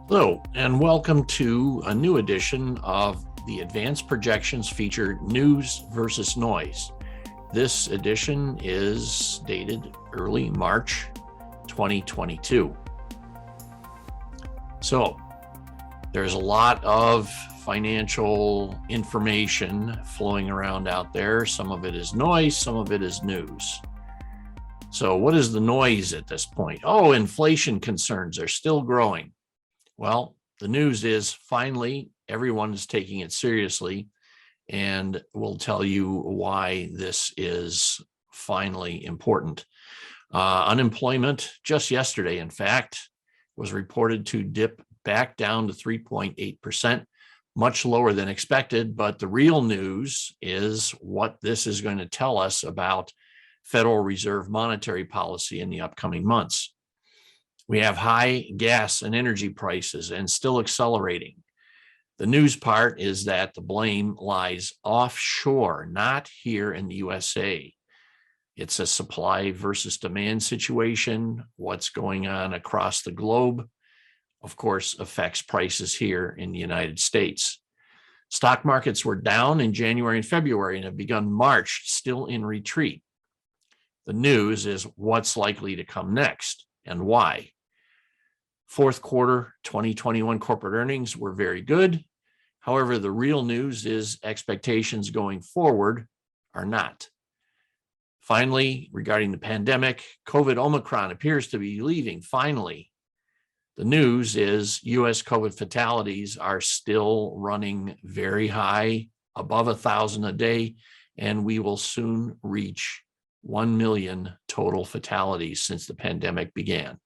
Hello, and welcome to a new edition of the Advanced Projections feature News versus Noise. This edition is dated early March 2022. So, there's a lot of financial information flowing around out there. Some of it is noise, some of it is news. So, what is the noise at this point? Oh, inflation concerns are still growing. Well, the news is finally everyone is taking it seriously, and we'll tell you why this is finally important. Unemployment just yesterday, in fact, was reported to dip back down to 3.8%, much lower than expected. But the real news is what this is going to tell us about Federal Reserve monetary policy in the upcoming months. We have high gas and energy prices and still accelerating. The news part is that the blame lies offshore, not here in the USA. It's a supply versus demand situation. What's going on across the globe, of course, affects prices here in the United States. Stock markets were down in January and February and have begun March still in retreat. The news is what's likely to come next and why. Fourth quarter 2021 corporate earnings were very good. However, the real news is expectations going forward are not. Finally, regarding the pandemic, COVID Omicron appears to be leaving finally. The news is US COVID fatalities are still running very high, above 1,000 a day, and we will soon reach 1 million total fatalities since the pandemic began.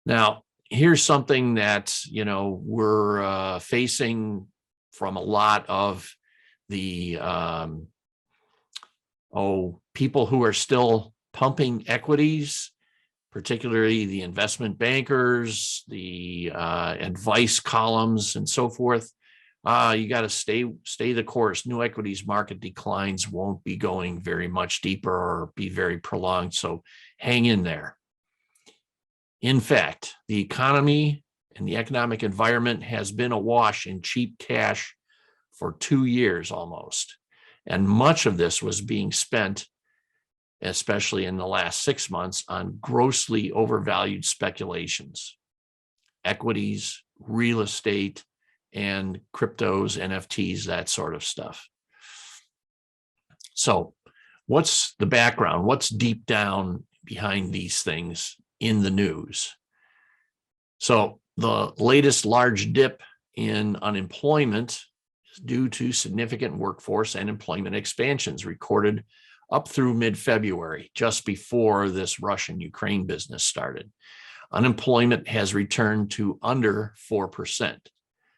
Now, here's something that, we're facing from a lot of the people who are still pumping equities, particularly the investment bankers, the advice columns, and so forth. You got to stay the course. New equities market declines won't be going very much deeper or be very prolonged, so hang in there. In fact, the economy and the economic environment has been awash in cheap cash for 2 years almost. And much of this was being spent, especially in the last 6 months, on grossly overvalued speculations, equities, real estate, and cryptos, NFTs, that sort of stuff. So what's the background? What's deep down behind these things in the news? So the latest large dip in unemployment is due to significant workforce and employment expansions recorded up through mid-February, just before this Russian-Ukraine business started. Unemployment has returned to under 4%.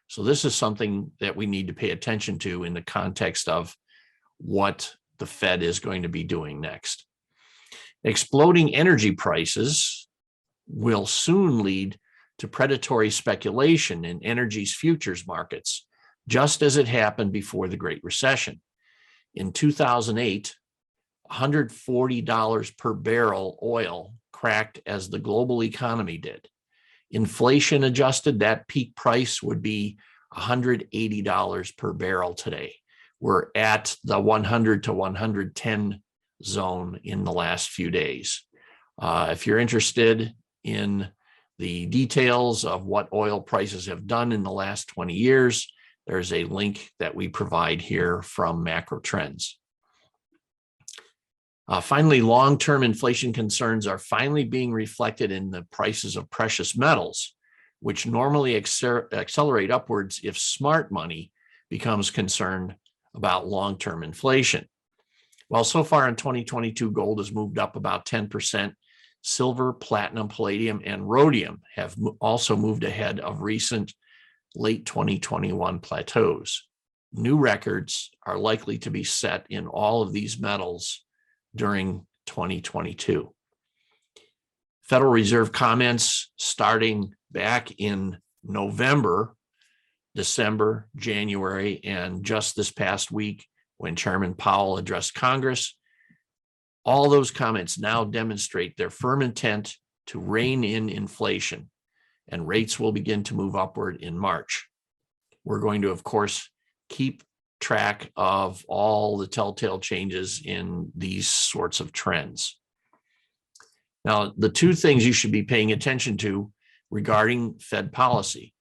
So this is something that we need to pay attention to in the context of what the Fed is going to be doing next. Exploding energy prices will soon lead to predatory speculation in energy's futures markets, just as it happened before the Great Recession. In 2008, $140 per barrel oil cracked as the global economy did. Inflation adjusted, that peak price would be $180 per barrel today. We're at the 100 to 110 zone in the last few days. If you're interested in the details of what oil prices have done in the last 20 years, there's a link that we provide here from Macro Trends. Finally, long-term inflation concerns are finally being reflected in the prices of precious metals, which normally accelerate upwards if smart money becomes concerned about long-term inflation. Well, so far in 2022, gold has moved up about 10%. Silver, platinum, palladium, and rhodium have also moved ahead of recent late 2021 plateaus. New records are likely to be set in all of these metals during 2022. Federal Reserve comments starting back in November, December, January, and just this past week when Chairman Powell addressed Congress. All those comments now demonstrate their firm intent to rein in inflation, and rates will begin to move upward in March. We're going to, of course, keep track of all the telltale changes in these sorts of trends. Now, the two things you should be paying attention to regarding Fed policy.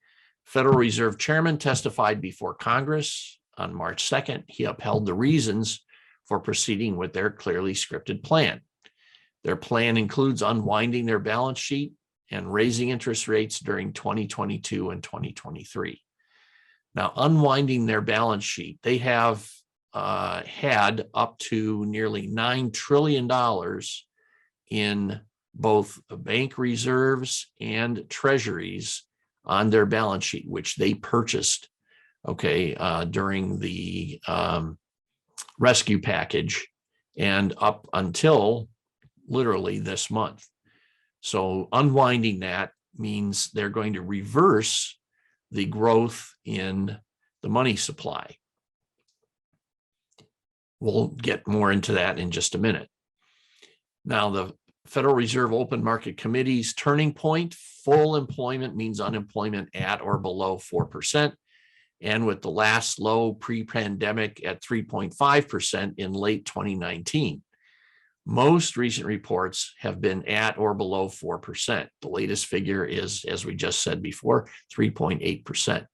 Federal Reserve Chairman testified before Congress on March 2nd. He upheld the reasons for proceeding with their clearly scripted plan. Their plan includes unwinding their balance sheet and raising interest rates during 2022 and 2023. Now, unwinding their balance sheet, they have had up to nearly $9 trillion in both bank reserves and treasuries on their balance sheet, which they purchased, during the rescue package and up until literally this month. So unwinding that means they're going to reverse the growth in the money supply. We'll get more into that in just a minute. Now, the Federal Reserve Open Market Committee's turning point: full employment means unemployment at or below 4%. And with the last low pre-pandemic at 3.5% in late 2019. Most recent reports have been at or below 4%. The latest figure is, as we just said before, 3.8%.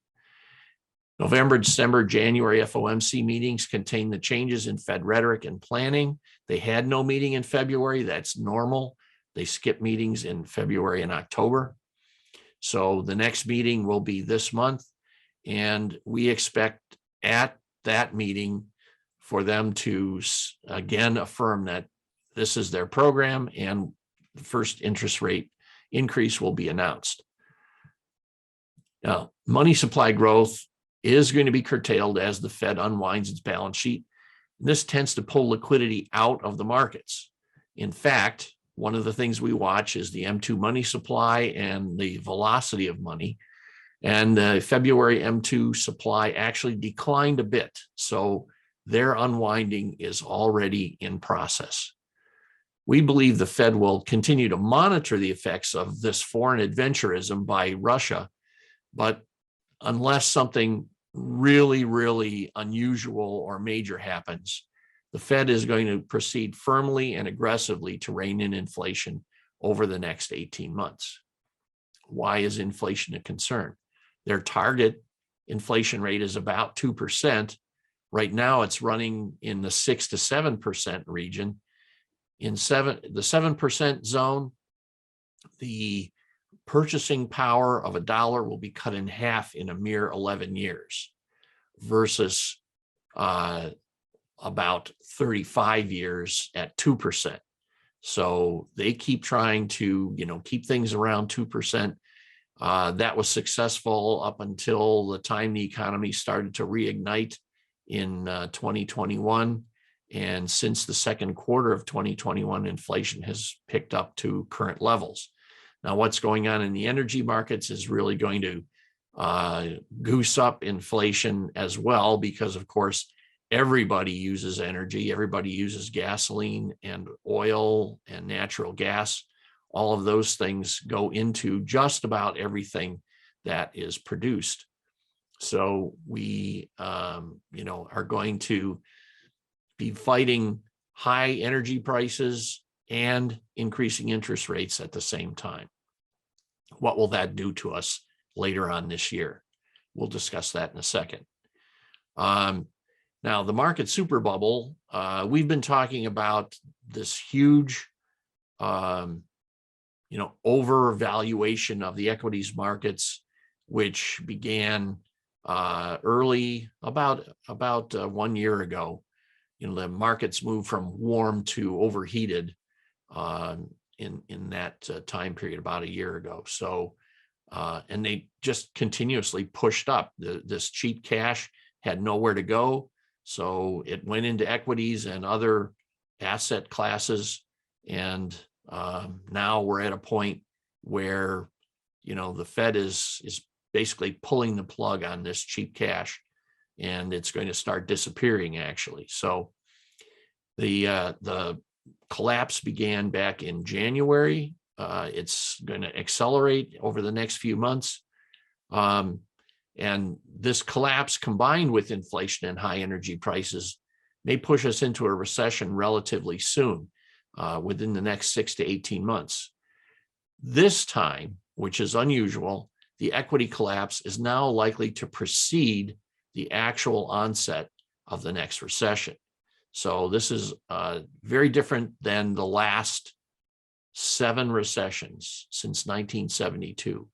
November, December, January FOMC meetings contain the changes in Fed rhetoric and planning. They had no meeting in February. That's normal. They skip meetings in February and October. So the next meeting will be this month. And we expect at that meeting for them to again affirm that this is their program and the first interest rate increase will be announced. Now, money supply growth is going to be curtailed as the Fed unwinds its balance sheet. This tends to pull liquidity out of the markets. In fact, one of the things we watch is the M2 money supply and the velocity of money. And the February M2 supply actually declined a bit. So their unwinding is already in process. We believe the Fed will continue to monitor the effects of this foreign adventurism by Russia, but unless something really, really unusual or major happens, the Fed is going to proceed firmly and aggressively to rein in inflation over the next 18 months. Why is inflation a concern? Their target inflation rate is about 2%. Right now, it's running in the 6 to 7% region. In the 7% zone, the purchasing power of a dollar will be cut in half in a mere 11 years versus about 35 years at 2%. So they keep trying to, keep things around 2%. That was successful up until the time the economy started to reignite in 2021. And since the second quarter of 2021, inflation has picked up to current levels. Now, what's going on in the energy markets is really going to goose up inflation as well, because, of course, everybody uses energy. Everybody uses gasoline and oil and natural gas. All of those things go into just about everything that is produced. So we, are going to be fighting high energy prices and increasing interest rates at the same time. What will that do to us later on this year? We'll discuss that in a second. Now, the market super bubble, we've been talking about this huge, overvaluation of the equities markets, which began early, about 1 year ago. The markets moved from warm to overheated in that time period about a year ago. So, and they just continuously pushed up. This cheap cash had nowhere to go. So it went into equities and other asset classes. And now we're at a point where, the Fed is basically pulling the plug on this cheap cash, and it's going to start disappearing, actually. So the collapse began back in January it's going to accelerate over the next few months. And this collapse combined with inflation and high energy prices may push us into a recession relatively soon, within the next 6 to 18 months. This time, which is unusual, the equity collapse is now likely to precede the actual onset of the next recession. So this is very different than the last 7 recessions since 1972.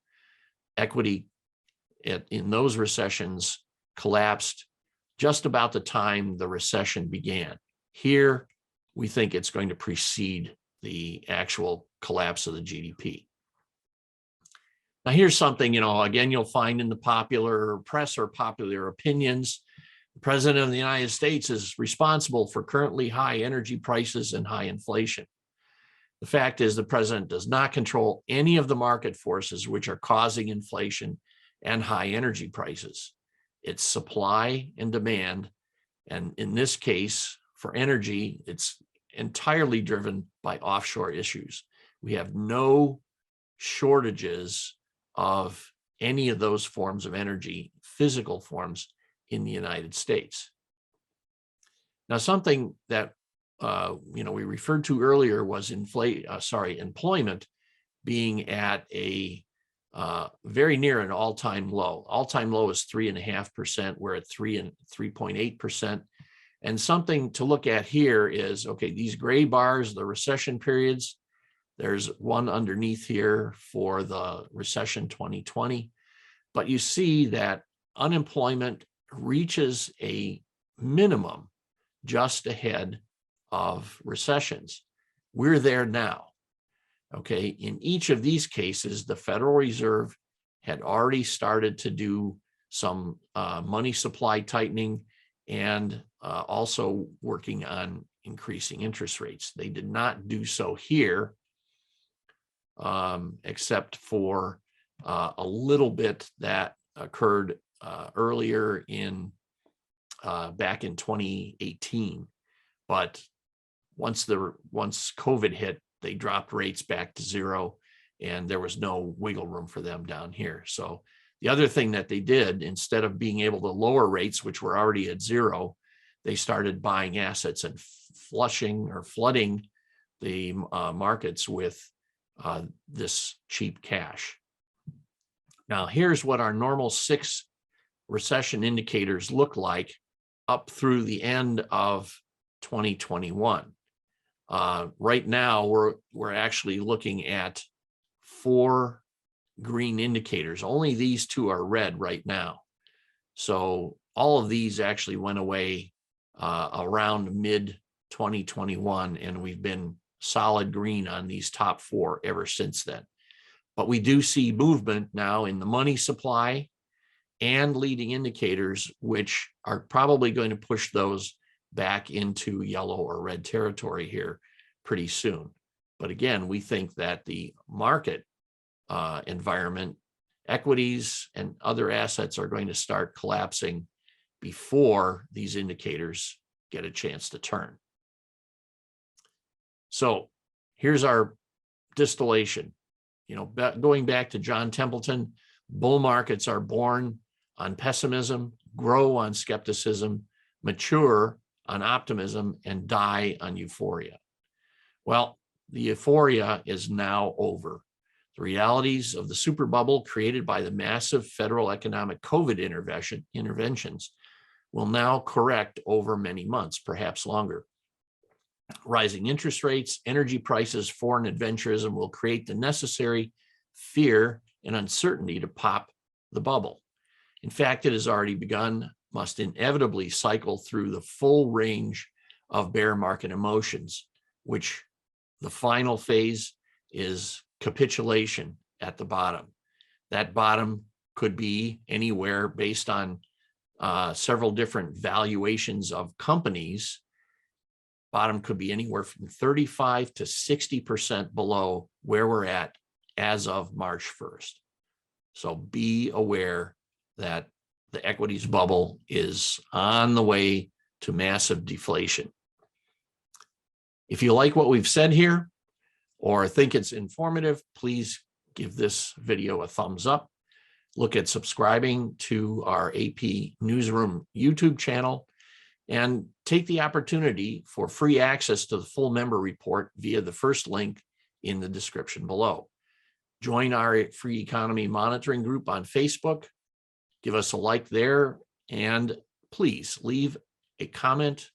Equity in those recessions collapsed just about the time the recession began. Here, we think it's going to precede the actual collapse of the GDP. Now, here's something, again, you'll find in the popular press or popular opinions. The President of the United States is responsible for currently high energy prices and high inflation. The fact is the president does not control any of the market forces which are causing inflation and high energy prices. It's supply and demand. And in this case, for energy, it's entirely driven by offshore issues. We have no shortages of any of those forms of energy, physical forms, in the United States. Now, something that we referred to earlier was employment being at a very near an all-time low. All-time low is 3.5%. We're at 3.8%. And something to look at here is, okay, these gray bars, the recession periods, there's one underneath here for the recession 2020. But you see that unemployment reaches a minimum just ahead of recessions. We're there now. Okay, in each of these cases, the Federal Reserve had already started to do some money supply tightening and also working on increasing interest rates. They did not do so here, except for a little bit that occurred earlier in back in 2018. But once COVID hit, they dropped rates back to zero, and there was no wiggle room for them down here. So the other thing that they did, instead of being able to lower rates, which were already at zero, they started buying assets and flooding the markets with this cheap cash. Now, here's what our normal 6 recession indicators look like up through the end of 2021. Right now, we're actually looking at 4 green indicators. Only these 2 are red right now. So all of these actually went away around mid-2021, and we've been solid green on these top 4 ever since then. But we do see movement now in the money supply and leading indicators, which are probably going to push those back into yellow or red territory here pretty soon. But again, we think that the market environment, equities and other assets are going to start collapsing before these indicators get a chance to turn. So here's our distillation. Going back to John Templeton, bull markets are born on pessimism, grow on skepticism, mature on optimism, and die on euphoria. Well, the euphoria is now over. The realities of the super bubble created by the massive federal economic COVID interventions will now correct over many months, perhaps longer. Rising interest rates, energy prices, foreign adventurism will create the necessary fear and uncertainty to pop the bubble. In fact, it has already begun, must inevitably cycle through the full range of bear market emotions, which the final phase is capitulation at the bottom. That bottom could be anywhere based on several different valuations of companies. Bottom could be anywhere from 35 to 60% below where we're at as of March 1st. So be aware that the equities bubble is on the way to massive deflation. If you like what we've said here, or think it's informative, please give this video a thumbs up. Look at subscribing to our AP Newsroom YouTube channel, and take the opportunity for free access to the full member report via the first link in the description below. Join our free economy monitoring group on Facebook. Give us a like there, and please leave a comment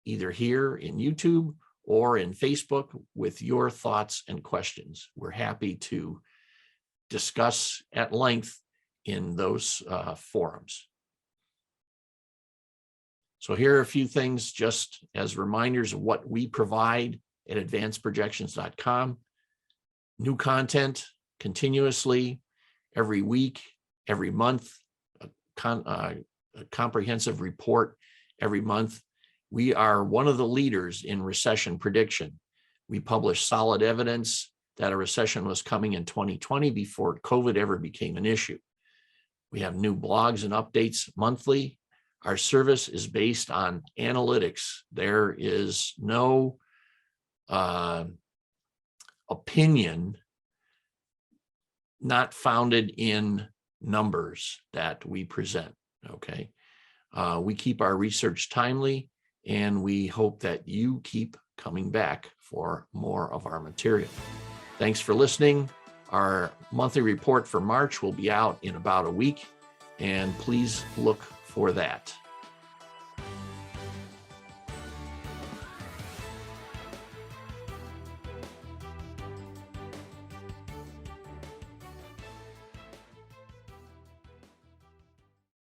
either here in YouTube or in Facebook with your thoughts and questions. We're happy to discuss at length in those forums. So here are a few things just as reminders of what we provide at advancedprojections.com. New content continuously, every week, every month, a comprehensive report every month. We are one of the leaders in recession prediction. We published solid evidence that a recession was coming in 2020 before COVID ever became an issue. We have new blogs and updates monthly. Our service is based on analytics. There is no opinion not founded in numbers that we present, okay? We keep our research timely, and we hope that you keep coming back for more of our material. Thanks for listening. Our monthly report for March will be out in about a week, and please look for that.